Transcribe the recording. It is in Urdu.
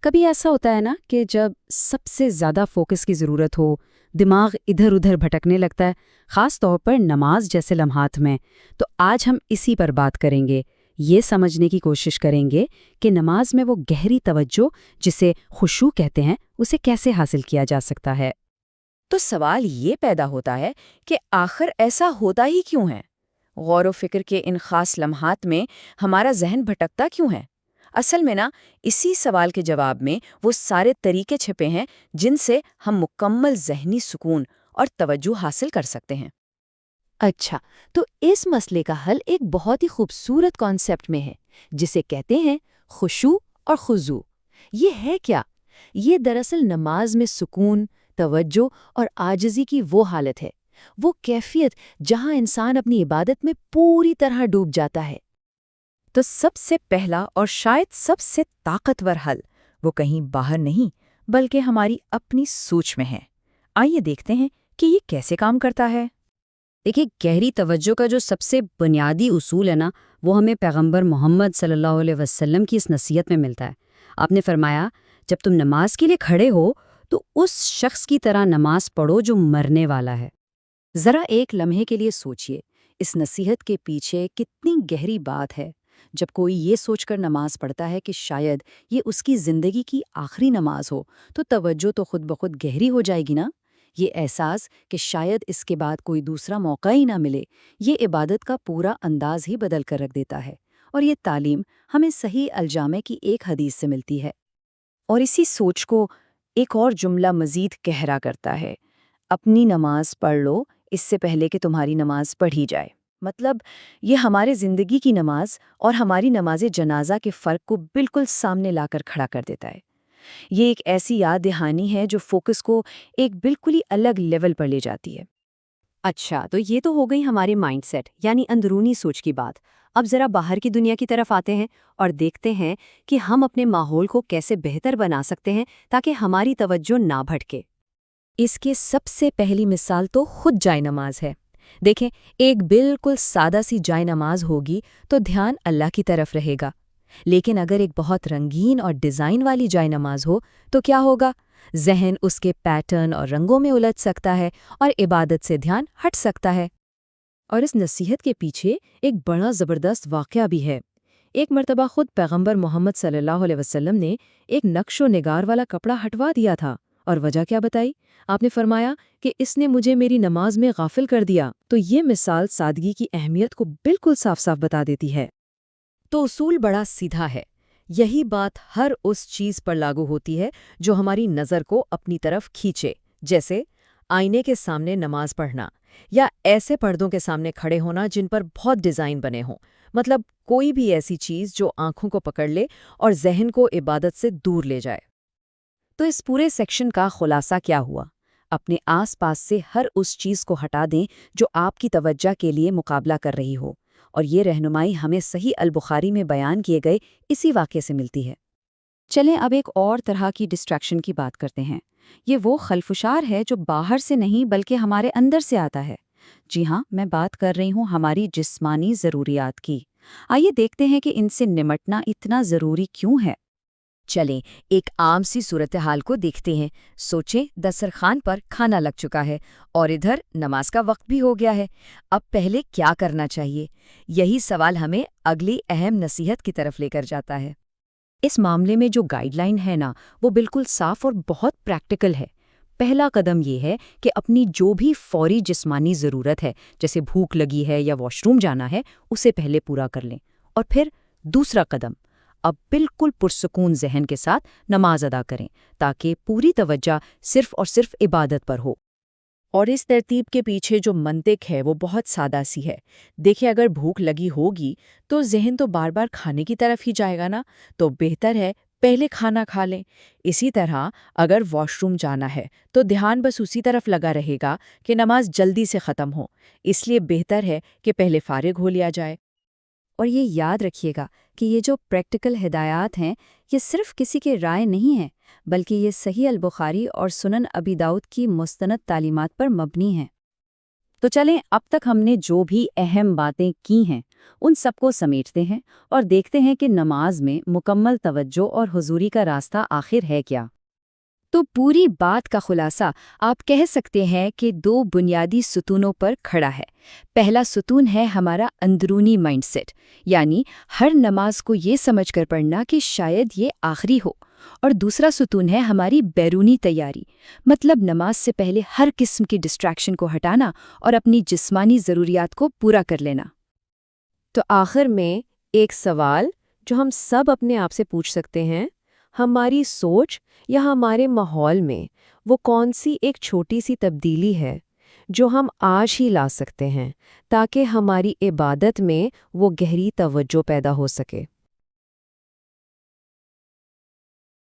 کبھی ایسا ہوتا ہے نا کہ جب سب سے زیادہ فوکس کی ضرورت ہو، دماغ ادھر ادھر بھٹکنے لگتا ہے، خاص طور پر نماز جیسے لمحات میں۔ تو آج ہم اسی پر بات کریں گے، یہ سمجھنے کی کوشش کریں گے کہ نماز میں وہ گہری توجہ جسے خشوع کہتے ہیں، اسے کیسے حاصل کیا جا سکتا ہے۔ تو سوال یہ پیدا ہوتا ہے کہ آخر ایسا ہوتا ہی کیوں ہے؟ غور و فکر کے ان خاص لمحات میں ہمارا ذہن بھٹکتا کیوں ہے؟ اصل میں اسی سوال کے جواب میں وہ سارے طریقے چھپے ہیں جن سے ہم مکمل ذہنی سکون اور توجہ حاصل کر سکتے ہیں۔ اچھا، تو اس مسئلے کا حل ایک بہت ہی خوبصورت کانسیپٹ میں ہے، جسے کہتے ہیں خشوع اور خضوع۔ یہ ہے کیا؟ یہ دراصل نماز میں سکون، توجہ اور عاجزی کی وہ حالت ہے، وہ کیفیت جہاں انسان اپنی عبادت میں پوری طرح ڈوب جاتا ہے۔ تو سب سے پہلا اور شاید سب سے طاقتور حل وہ کہیں باہر نہیں بلکہ ہماری اپنی سوچ میں ہے۔ آئیے دیکھتے ہیں کہ یہ کیسے کام کرتا ہے۔ دیکھیے، گہری توجہ کا جو سب سے بنیادی اصول ہے نا، وہ ہمیں پیغمبر محمد صلی اللہ علیہ وسلم کی اس نصیحت میں ملتا ہے۔ آپ نے فرمایا، جب تم نماز کے لیے کھڑے ہو تو اس شخص کی طرح نماز پڑھو جو مرنے والا ہے۔ ذرا ایک لمحے کے لیے سوچئے، اس نصیحت کے پیچھے کتنی گہری بات ہے۔ جب کوئی یہ سوچ کر نماز پڑھتا ہے کہ شاید یہ اس کی زندگی کی آخری نماز ہو، تو توجہ تو خود بخود گہری ہو جائے گی نا۔ یہ احساس کہ شاید اس کے بعد کوئی دوسرا موقع ہی نہ ملے، یہ عبادت کا پورا انداز ہی بدل کر رکھ دیتا ہے۔ اور یہ تعلیم ہمیں صحیح الجامع کی ایک حدیث سے ملتی ہے۔ اور اسی سوچ کو ایک اور جملہ مزید گہرا کرتا ہے، اپنی نماز پڑھ لو اس سے پہلے کہ تمہاری نماز پڑھی جائے۔ مطلب یہ ہمارے زندگی کی نماز اور ہماری نماز جنازہ کے فرق کو بالکل سامنے لا کر کھڑا کر دیتا ہے۔ یہ ایک ایسی یاد دہانی ہے جو فوکس کو ایک بالکل ہی الگ لیول پر لے جاتی ہے۔ اچھا، تو یہ تو ہو گئی ہمارے مائنڈ سیٹ یعنی اندرونی سوچ کی بات۔ اب ذرا باہر کی دنیا کی طرف آتے ہیں اور دیکھتے ہیں کہ ہم اپنے ماحول کو کیسے بہتر بنا سکتے ہیں تاکہ ہماری توجہ نہ بھٹکے۔ اس کی سب سے پہلی مثال تو خود جائے نماز ہے۔ دیکھیں، ایک بالکل سادہ سی جائے نماز ہوگی تو دھیان اللہ کی طرف رہے گا، لیکن اگر ایک بہت رنگین اور ڈیزائن والی جائے نماز ہو تو کیا ہوگا؟ ذہن اس کے پیٹرن اور رنگوں میں الجھ سکتا ہے اور عبادت سے دھیان ہٹ سکتا ہے۔ اور اس نصیحت کے پیچھے ایک بڑا زبردست واقعہ بھی ہے۔ ایک مرتبہ خود پیغمبر محمد صلی اللہ علیہ وسلم نے ایک نقش و نگار والا کپڑا ہٹوا دیا تھا، اور وجہ کیا بتائی؟ آپ نے فرمایا کہ اس نے مجھے میری نماز میں غافل کر دیا۔ تو یہ مثال سادگی کی اہمیت کو بالکل صاف صاف بتا دیتی ہے۔ تو اصول بڑا سیدھا ہے۔ یہی بات ہر اس چیز پر لاگو ہوتی ہے جو ہماری نظر کو اپنی طرف کھینچے، جیسے آئینے کے سامنے نماز پڑھنا یا ایسے پردوں کے سامنے کھڑے ہونا جن پر بہت ڈیزائن بنے ہوں۔ مطلب کوئی بھی ایسی چیز جو آنکھوں کو پکڑ لے اور ذہن کو عبادت سے دور لے جائے۔ تو اس پورے سیکشن کا خلاصہ کیا ہوا؟ اپنے آس پاس سے ہر اس چیز کو ہٹا دیں جو آپ کی توجہ کے لیے مقابلہ کر رہی ہو، اور یہ رہنمائی ہمیں صحیح البخاری میں بیان کیے گئے اسی واقعے سے ملتی ہے۔ چلیں اب ایک اور طرح کی ڈسٹریکشن کی بات کرتے ہیں۔ یہ وہ خلفشار ہے جو باہر سے نہیں بلکہ ہمارے اندر سے آتا ہے۔ جی ہاں، میں بات کر رہی ہوں ہماری جسمانی ضروریات کی۔ آئیے دیکھتے ہیں کہ ان سے نمٹنا اتنا ضروری کیوں ہے۔ چلیں ایک عام سی صورتحال کو دیکھتے ہیں۔ سوچیں، دسترخوان پر کھانا لگ چکا ہے اور ادھر نماز کا وقت بھی ہو گیا ہے۔ اب پہلے کیا کرنا چاہیے؟ یہی سوال ہمیں اگلی اہم نصیحت کی طرف لے کر جاتا ہے۔ اس معاملے میں جو گائیڈ لائن ہے نا، وہ بالکل صاف اور بہت پریکٹیکل ہے۔ پہلا قدم یہ ہے کہ اپنی جو بھی فوری جسمانی ضرورت ہے، جیسے بھوک لگی ہے یا واش روم جانا ہے، اسے پہلے پورا کر لیں۔ اور پھر دوسرا قدم، اب بالکل پرسکون ذہن کے ساتھ نماز ادا کریں تاکہ پوری توجہ صرف اور صرف عبادت پر ہو۔ اور اس ترتیب کے پیچھے جو منطق ہے وہ بہت سادہ سی ہے۔ دیکھیں، اگر بھوک لگی ہوگی تو ذہن تو بار بار کھانے کی طرف ہی جائے گا نا، تو بہتر ہے پہلے کھانا کھا لیں۔ اسی طرح اگر واش روم جانا ہے تو دھیان بس اسی طرف لگا رہے گا کہ نماز جلدی سے ختم ہو، اس لیے بہتر ہے کہ پہلے فارغ ہو لیا جائے۔ اور یہ یاد رکھیے گا کہ یہ جو پریکٹیکل ہدایات ہیں، یہ صرف کسی کے رائے نہیں ہیں، بلکہ یہ صحیح البخاری اور سنن ابی داؤد کی مستند تعلیمات پر مبنی ہیں۔ تو چلیں اب تک ہم نے جو بھی اہم باتیں کی ہیں ان سب کو سمیٹتے ہیں اور دیکھتے ہیں کہ نماز میں مکمل توجہ اور حضوری کا راستہ آخر ہے کیا۔ تو پوری بات کا خلاصہ آپ کہہ سکتے ہیں کہ 2 بنیادی ستونوں پر کھڑا ہے۔ پہلا ستون ہے ہمارا اندرونی مائنڈ سیٹ، یعنی ہر نماز کو یہ سمجھ کر پڑھنا کہ شاید یہ آخری ہو، اور دوسرا ستون ہے ہماری بیرونی تیاری، مطلب نماز سے پہلے ہر قسم کی ڈسٹریکشن کو ہٹانا اور اپنی جسمانی ضروریات کو پورا کر لینا۔ تو آخر میں ایک سوال جو ہم سب اپنے آپ سے پوچھ سکتے ہیں، ہماری سوچ یا ہمارے ماحول میں وہ کون سی ایک چھوٹی سی تبدیلی ہے جو ہم آج ہی لا سکتے ہیں تاکہ ہماری عبادت میں وہ گہری توجہ پیدا ہو سکے؟